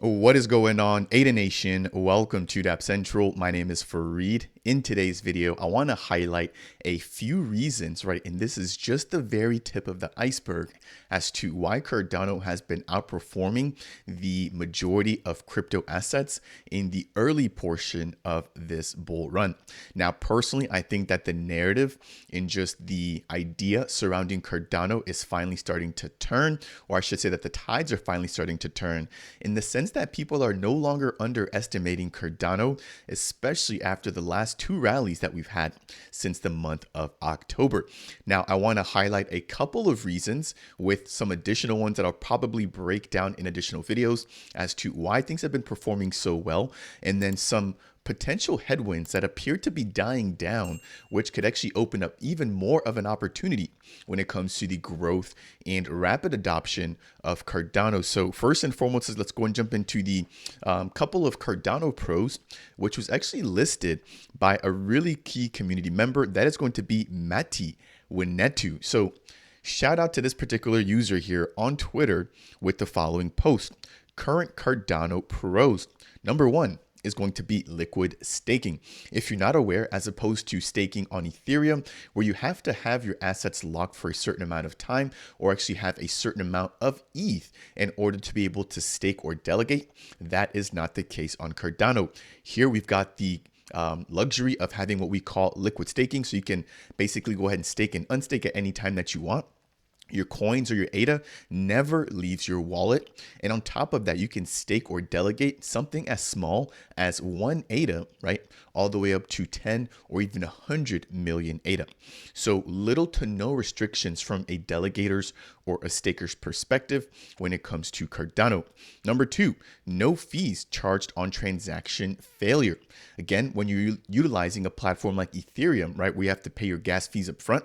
What is going on, Ada Nation? Welcome to Dapp Central. My name is Fareed. In today's video, I want to highlight a few reasons, right? And this is just the very tip of the iceberg as to why Cardano has been outperforming the majority of crypto assets in the early portion of this bull run. Now, personally, I think that the narrative in just the idea surrounding Cardano is finally starting to turn, or I should say that the tides are finally starting to turn in the sense that people are no longer underestimating Cardano, especially after the last two rallies that we've had since the month of October. Now, I want to highlight a couple of reasons with some additional ones that I'll probably break down in additional videos as to why things have been performing so well, and then some potential headwinds that appear to be dying down, which could actually open up even more of an opportunity when it comes to the growth and rapid adoption of Cardano. So first and foremost, let's go and jump into the couple of Cardano Pros, which was actually listed by a really key community member. That is going to be Mati Winnetu. So shout out to this particular user here on Twitter with the following post. Current Cardano Pros. Number one is going to be liquid staking. If you're not aware, as opposed to staking on Ethereum, where you have to have your assets locked for a certain amount of time, or actually have a certain amount of ETH in order to be able to stake or delegate, that is not the case on Cardano. Here we've got the luxury of having what we call liquid staking. So you can basically go ahead and stake and unstake at any time that you want. Your coins or your ADA never leaves your wallet. And on top of that, you can stake or delegate something as small as one ADA, right? All the way up to 10 or even 100 million ADA. So little to no restrictions from a delegator's or a staker's perspective when it comes to Cardano. Number two, no fees charged on transaction failure. Again, when you're utilizing a platform like Ethereum, right, where you have to pay your gas fees up front,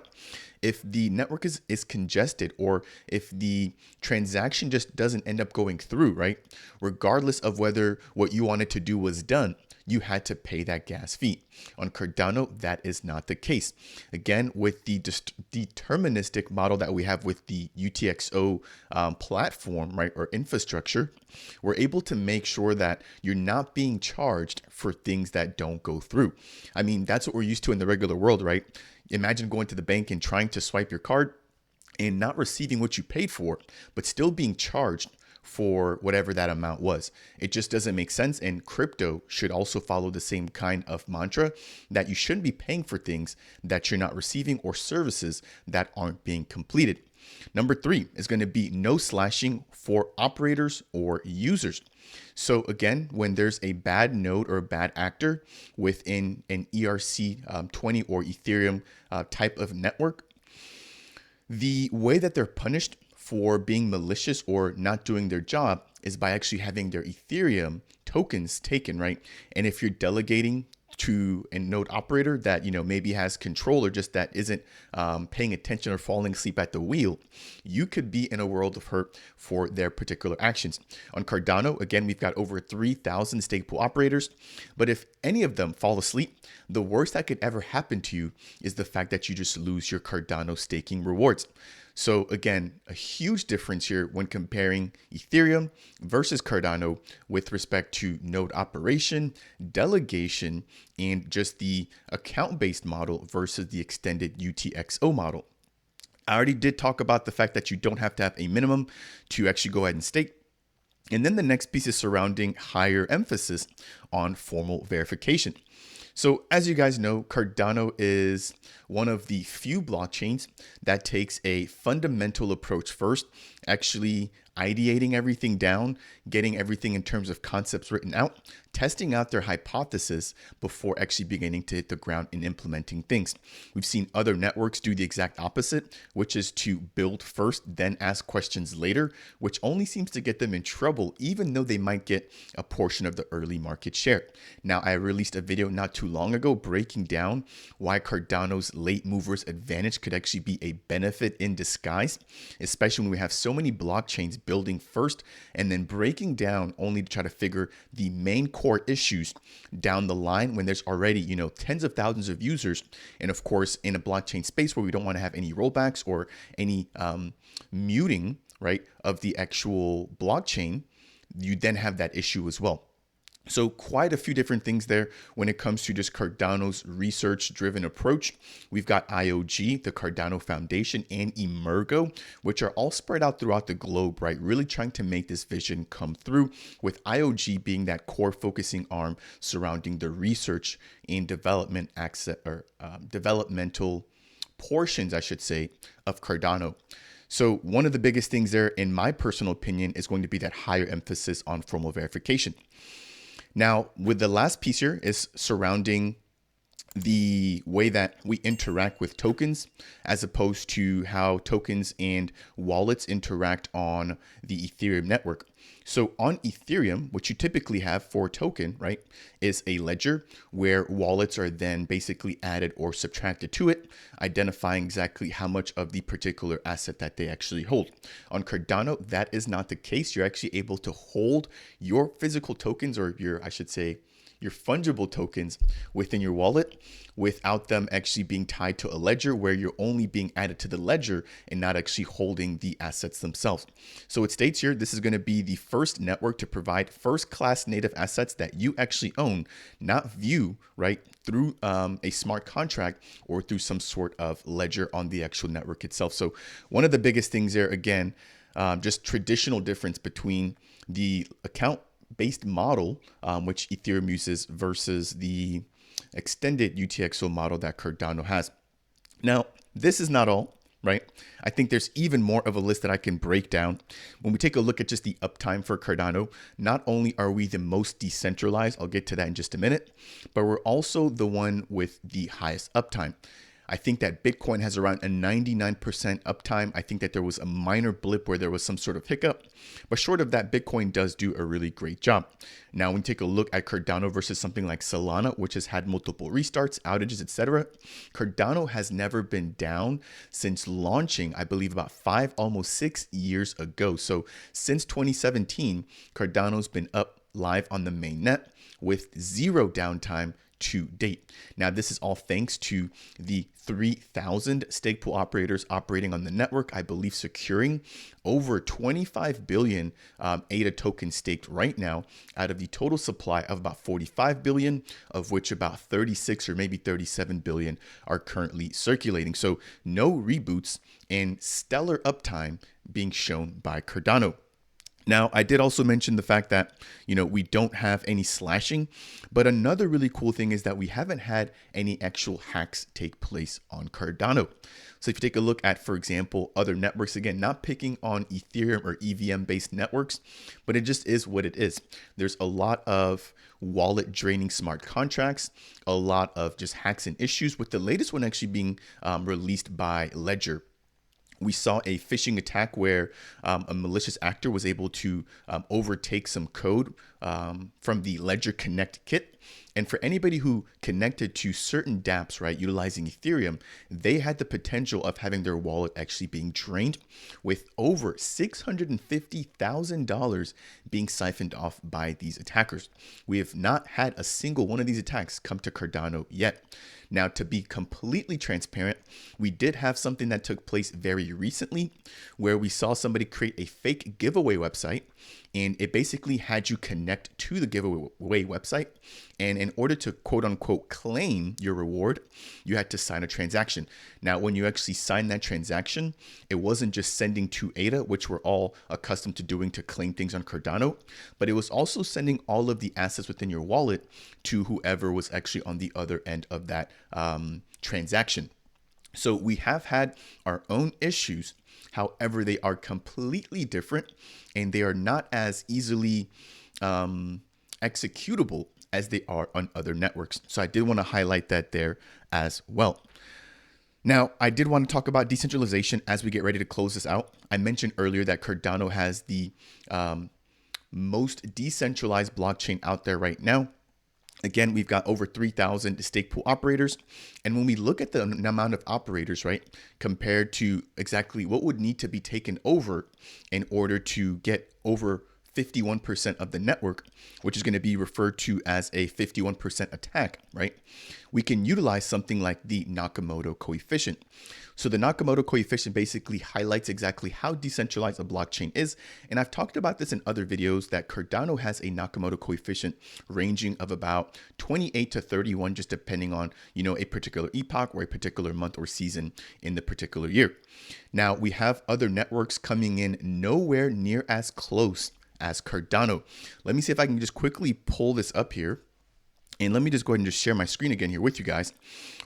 if the network is congested, or if the transaction just doesn't end up going through, right, regardless of whether what you wanted to do was done, you had to pay that gas fee. On Cardano, that is not the case. Again, with the deterministic model that we have with the UTXO platform, right, or infrastructure, we're able to make sure that you're not being charged for things that don't go through. I mean, that's what we're used to in the regular world, right? Imagine going to the bank and trying to swipe your card and not receiving what you paid for, but still being charged for whatever that amount was. It just doesn't make sense. And crypto should also follow the same kind of mantra that you shouldn't be paying for things that you're not receiving or services that aren't being completed. Number three is going to be no slashing for operators or users. So again, when there's a bad node or a bad actor within an ERC20 or Ethereum type of network, the way that they're punished for being malicious or not doing their job is by actually having their Ethereum tokens taken, right? And if you're delegating to a node operator that, maybe has control or just that isn't paying attention or falling asleep at the wheel, you could be in a world of hurt for their particular actions. On Cardano, again, we've got over 3,000 stake pool operators, but if any of them fall asleep, the worst that could ever happen to you is the fact that you just lose your Cardano staking rewards. So again, a huge difference here when comparing Ethereum versus Cardano with respect to node operation, delegation, and just the account-based model versus the extended UTXO model. I already did talk about the fact that you don't have to have a minimum to actually go ahead and stake. And then the next piece is surrounding higher emphasis on formal verification. So as you guys know, Cardano is one of the few blockchains that takes a fundamental approach first, actually ideating everything down, getting everything in terms of concepts written out, testing out their hypothesis before actually beginning to hit the ground and implementing things. We've seen other networks do the exact opposite, which is to build first, then ask questions later, which only seems to get them in trouble, even though they might get a portion of the early market share. Now, I released a video not too long ago breaking down why Cardano's late movers advantage could actually be a benefit in disguise, especially when we have so many blockchains building first and then breaking down only to try to figure the main core issues down the line when there's already, tens of thousands of users. And of course, in a blockchain space where we don't want to have any rollbacks or any muting, right, of the actual blockchain, you then have that issue as well. So quite a few different things there when it comes to just Cardano's research-driven approach. We've got IOG, the Cardano Foundation, and Emergo, which are all spread out throughout the globe, right? Really trying to make this vision come through, with IOG being that core focusing arm surrounding the research and development developmental portions, I should say, of Cardano. So one of the biggest things there, in my personal opinion, is going to be that higher emphasis on formal verification. Now, with the last piece here is surrounding the way that we interact with tokens, as opposed to how tokens and wallets interact on the Ethereum network. So on Ethereum, what you typically have for a token, right, is a ledger where wallets are then basically added or subtracted to it, identifying exactly how much of the particular asset that they actually hold. On Cardano, that is not the case. You're actually able to hold your physical tokens, or your, I should say, your fungible tokens within your wallet without them actually being tied to a ledger, where you're only being added to the ledger and not actually holding the assets themselves. So it states here, this is going to be the first network to provide first-class native assets that you actually own, not view, right, through a smart contract or through some sort of ledger on the actual network itself. So one of the biggest things there, again, just traditional difference between the account-based model, which Ethereum uses, versus the extended UTXO model that Cardano has. Now, this is not all, right? I think there's even more of a list that I can break down. When we take a look at just the uptime for Cardano, not only are we the most decentralized, I'll get to that in just a minute, but we're also the one with the highest uptime. I think that Bitcoin has around a 99% uptime. I think that there was a minor blip where there was some sort of hiccup, but short of that, Bitcoin does do a really great job. Now, when we take a look at Cardano versus something like Solana, which has had multiple restarts, outages, etc., Cardano has never been down since launching, I believe, about 5, almost 6 years ago. So since 2017, Cardano's been up live on the mainnet with zero downtime to date. Now, this is all thanks to the 3,000 stake pool operators operating on the network, I believe securing over 25 billion ADA tokens staked right now out of the total supply of about 45 billion, of which about 36 or maybe 37 billion are currently circulating. So no reboots and stellar uptime being shown by Cardano. Now, I did also mention the fact that, we don't have any slashing, but another really cool thing is that we haven't had any actual hacks take place on Cardano. So if you take a look at, for example, other networks, again, not picking on Ethereum or EVM based networks, but it just is what it is. There's a lot of wallet draining smart contracts, a lot of just hacks and issues, with the latest one actually being released by Ledger. We saw a phishing attack where a malicious actor was able to overtake some code from the Ledger Connect kit. And for anybody who connected to certain dApps, right, utilizing Ethereum, they had the potential of having their wallet actually being drained, with over $650,000 being siphoned off by these attackers. We have not had a single one of these attacks come to Cardano yet. Now, to be completely transparent, we did have something that took place very recently where we saw somebody create a fake giveaway website, and it basically had you connect to the giveaway website. And in order to quote unquote claim your reward, you had to sign a transaction. Now, when you actually sign that transaction, it wasn't just sending to ADA, which we're all accustomed to doing to claim things on Cardano, but it was also sending all of the assets within your wallet to whoever was actually on the other end of that transaction. So we have had our own issues. However, they are completely different and they are not as easily executable as they are on other networks. So I did want to highlight that there as well. Now, I did want to talk about decentralization as we get ready to close this out. I mentioned earlier that Cardano has the most decentralized blockchain out there right now. Again, we've got over 3,000 stake pool operators. And when we look at the amount of operators, right, compared to exactly what would need to be taken over in order to get over 51% of the network, which is going to be referred to as a 51% attack, right? We can utilize something like the Nakamoto coefficient. So the Nakamoto coefficient basically highlights exactly how decentralized a blockchain is. And I've talked about this in other videos that Cardano has a Nakamoto coefficient ranging of about 28 to 31, just depending on, a particular epoch or a particular month or season in the particular year. Now we have other networks coming in nowhere near as close as Cardano. Let me see if I can just quickly pull this up here. And let me just go ahead and just share my screen again here with you guys.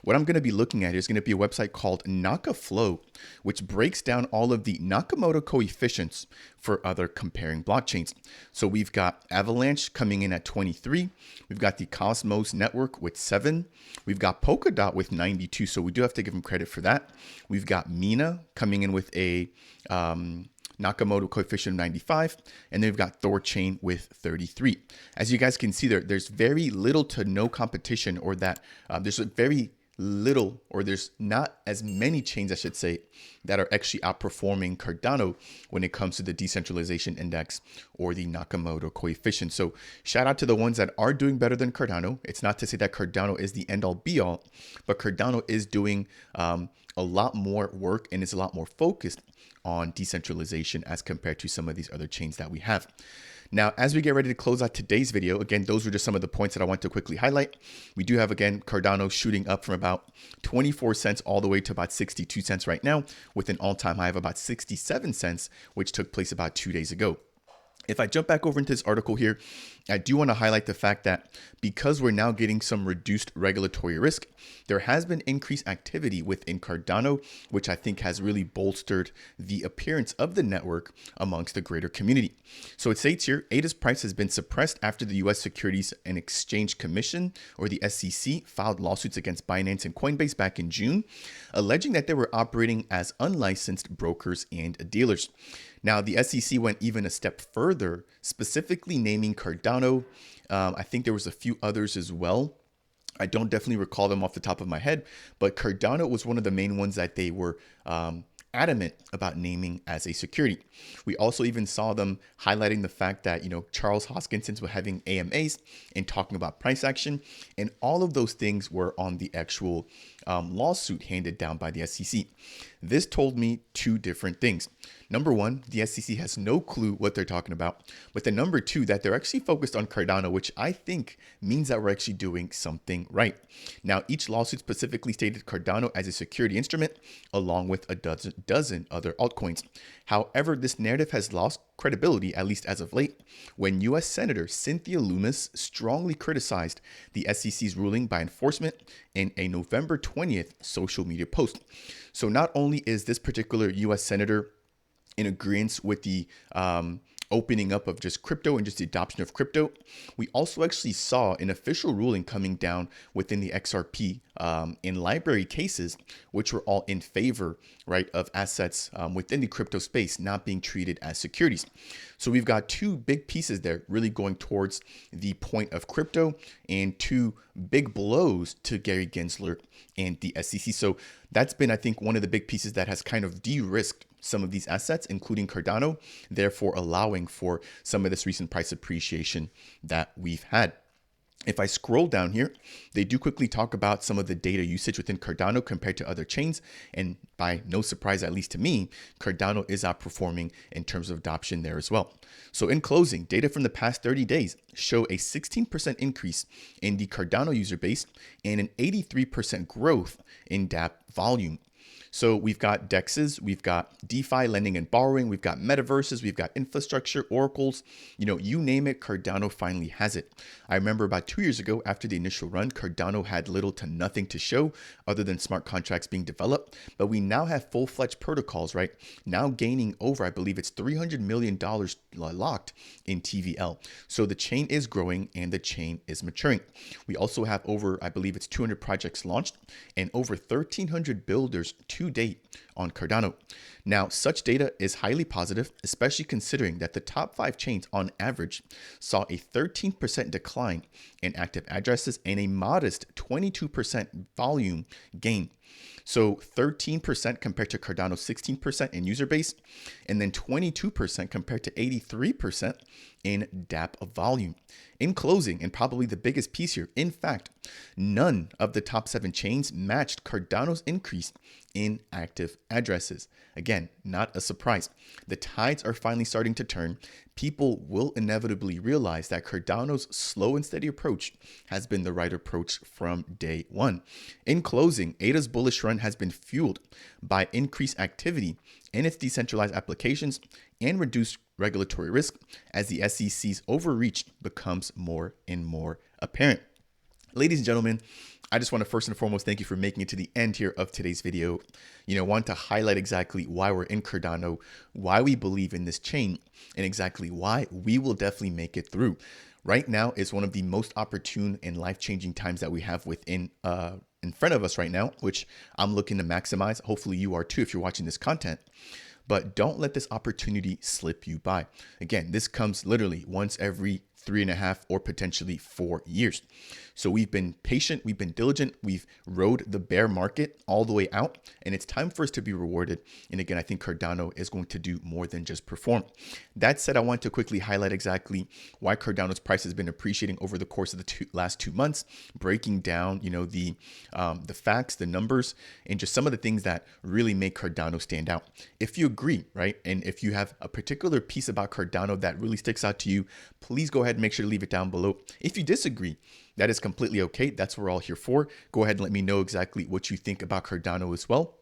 What I'm going to be looking at is going to be a website called NakaFlow, which breaks down all of the Nakamoto coefficients for other comparing blockchains. So we've got Avalanche coming in at 23. We've got the Cosmos network with 7. We've got Polkadot with 92. So we do have to give them credit for that. We've got Mina coming in with a Nakamoto coefficient of 95, and then we've got Thorchain with 33. As you guys can see there's very little to no competition, or that there's a very little, or there's not as many chains, I should say, that are actually outperforming Cardano when it comes to the decentralization index or the Nakamoto coefficient. So shout out to the ones that are doing better than Cardano. It's not to say that Cardano is the end all be all, but Cardano is doing a lot more work and is a lot more focused on decentralization as compared to some of these other chains that we have. Now, as we get ready to close out today's video, again, those were just some of the points that I want to quickly highlight. We do have, again, Cardano shooting up from about 24 cents all the way to about 62 cents right now, with an all-time high of about 67 cents, which took place about 2 days ago. If I jump back over into this article here, I do want to highlight the fact that because we're now getting some reduced regulatory risk, there has been increased activity within Cardano, which I think has really bolstered the appearance of the network amongst the greater community. So it states here, ADA's price has been suppressed after the U.S. Securities and Exchange Commission, or the SEC, filed lawsuits against Binance and Coinbase back in June, alleging that they were operating as unlicensed brokers and dealers. Now, the SEC went even a step further, specifically naming Cardano. I think there was a few others as well. I don't definitely recall them off the top of my head, but Cardano was one of the main ones that they were adamant about naming as a security. We also even saw them highlighting the fact that, Charles Hoskinson was having AMAs and talking about price action, and all of those things were on the actual lawsuit handed down by the SEC. This told me two different things. Number one, the SEC has no clue what they're talking about. But then number two, that they're actually focused on Cardano, which I think means that we're actually doing something right. Now, each lawsuit specifically stated Cardano as a security instrument, along with a dozen other altcoins. However, this narrative has lost credibility, at least as of late, when U.S. Senator Cynthia Lummis strongly criticized the SEC's ruling by enforcement in a November 20th social media post. So not only is this particular U.S. Senator in agreement with the opening up of just crypto and just the adoption of crypto, we also actually saw an official ruling coming down within the XRP in library cases, which were all in favor, right, of assets within the crypto space not being treated as securities. So we've got two big pieces there really going towards the point of crypto, and two big blows to Gary Gensler and the SEC. So that's been, I think, one of the big pieces that has kind of de-risked some of these assets, including Cardano, therefore allowing for some of this recent price appreciation that we've had. If I scroll down here, they do quickly talk about some of the data usage within Cardano compared to other chains. And by no surprise, at least to me, Cardano is outperforming in terms of adoption there as well. So in closing, data from the past 30 days show a 16% increase in the Cardano user base and an 83% growth in Dapp volume. So we've got DEXs, we've got DeFi lending and borrowing, we've got metaverses, we've got infrastructure, oracles, you name it, Cardano finally has it. I remember about 2 years ago, after the initial run, Cardano had little to nothing to show other than smart contracts being developed, but we now have full-fledged protocols, right? Now gaining over, I believe it's $300 million locked in TVL. So the chain is growing and the chain is maturing. We also have over, I believe it's 200 projects launched and over 1,300 builders to to date on Cardano. Now, such data is highly positive, especially considering that the top 5 chains on average saw a 13% decline in active addresses and a modest 22% volume gain. So 13% compared to Cardano's 16% in user base, and then 22% compared to 83% in Dapp volume. In closing, and probably the biggest piece here, in fact, none of the top 7 chains matched Cardano's increase in active addresses. Again, not a surprise. The tides are finally starting to turn. People will inevitably realize that Cardano's slow and steady approach has been the right approach from day one. In closing, ADA's bullish run has been fueled by increased activity in its decentralized applications and reduced regulatory risk as the SEC's overreach becomes more and more apparent. Ladies and gentlemen, I just want to first and foremost thank you for making it to the end here of today's video. Want to highlight exactly why we're in Cardano, why we believe in this chain, and exactly why we will definitely make it through. Right now is one of the most opportune and life-changing times that we have in front of us right now, which I'm looking to maximize. Hopefully you are too if you're watching this content. But don't let this opportunity slip you by. Again, this comes literally once every 3.5 or potentially 4 years. So we've been patient, we've been diligent, we've rode the bear market all the way out, and it's time for us to be rewarded. And again, I think Cardano is going to do more than just perform. That said, I want to quickly highlight exactly why Cardano's price has been appreciating over the course of the last 2 months, breaking down, the facts, the numbers, and just some of the things that really make Cardano stand out. If you agree, right, and if you have a particular piece about Cardano that really sticks out to you, please go ahead and make sure to leave it down below. If you disagree, that is completely okay. That's what we're all here for. Go ahead and let me know exactly what you think about Cardano as well.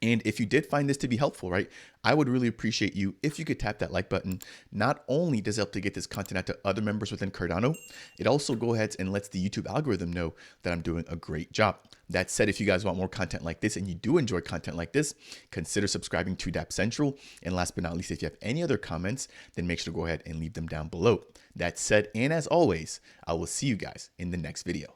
And if you did find this to be helpful, right, I would really appreciate you if you could tap that like button. Not only does it help to get this content out to other members within Cardano, it also go ahead and lets the YouTube algorithm know that I'm doing a great job. That said, if you guys want more content like this and you do enjoy content like this, consider subscribing to Dapp Central. And last but not least, if you have any other comments, then make sure to go ahead and leave them down below. That said, and as always, I will see you guys in the next video.